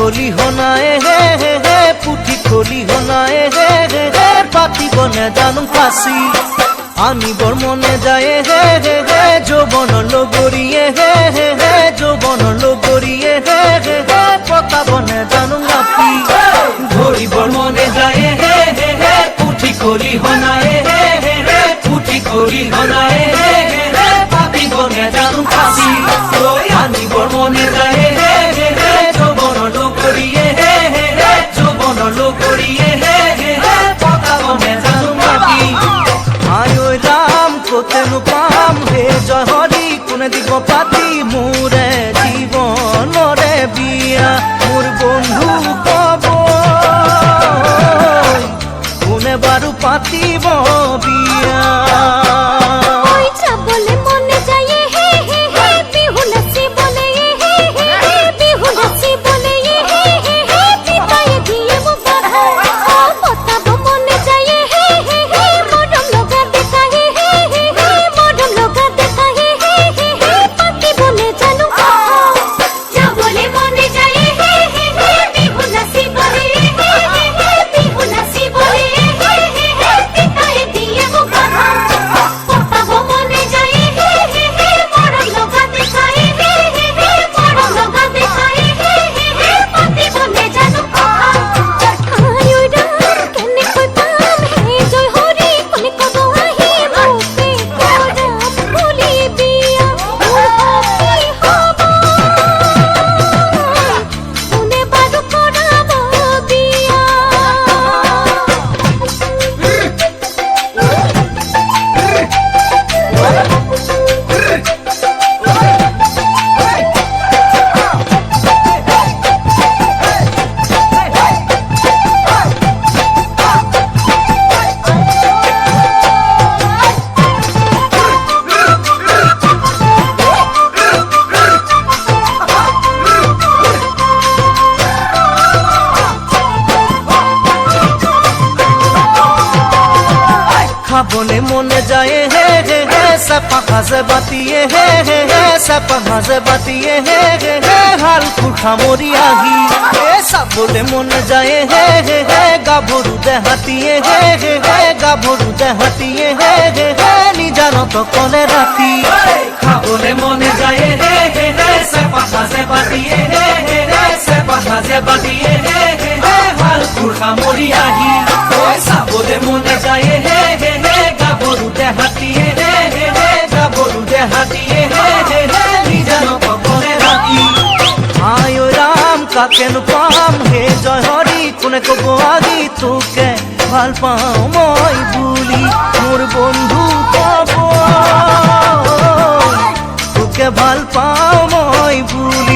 খলি হনায়ে হে হে হে পুঠি খলি হনায়ে হে হে হে পাতিব নেজানো ফাঁচি আনিবৰ মনে যায় হে হে হে যৌৱনৰ লগৰীয়ে হে হে হে যৌৱনৰ লগৰীয়ে হে হে হে পতাব নেজানো নাপি ধৰিবৰ মনে যায় হে হে হে পুঠি খলি হনায়ে হে হে হে পুঠি খলি হনায়ে হে হে হে পাতিব নেজানো ফাঁচি আনিবৰ মনে যায় হে হে হে যৌৱনৰ লগৰীয়ে হে হে হে যৌৱনৰ লগৰীয়ে হে হে হে পতাব নেজানো নাপি আয় ঐ রাম কোতেনো পাম হে জয় হরি কোনে দিব পাতি মোরে জীবনরে বিয়া মোর বন্ধু কব কোনে বারু পাতিব বিয়া খাবলে মনে যায় হে হে হে সাপা খাজে বাতিয়ে হে হে হে সাপা খাজে বাতিয়ে হে হে হে হাল কুঠা মরি আহি এ সাবলে মনে যায় হে হে হে গাভরু দেহাতিয়ে হে হে হে গাভরু দেহাতিয়ে হে হে হে নিজানত কলে রাতি খাবলে মনে যায় হে হে হে সাপা খাজে বাতিয়ে হে হে হে সাপা খাজে বাতিয়ে হে হে হে হাল কুঠা মরি আহি এ সাবলে মনে যায় হে হে গাভরু দেহাতিয়ে হে হে হে গাভরু দেহাতিয়ে হে হে হে নিজানত কলে রাতি আয় ঐ রাম কাকেনো পাম হে জয় হরি কোনে কব আগি তোকে ভাল পাও মই বুলি মোর বন্ধু কব তোকে ভাল পাও মই বুলি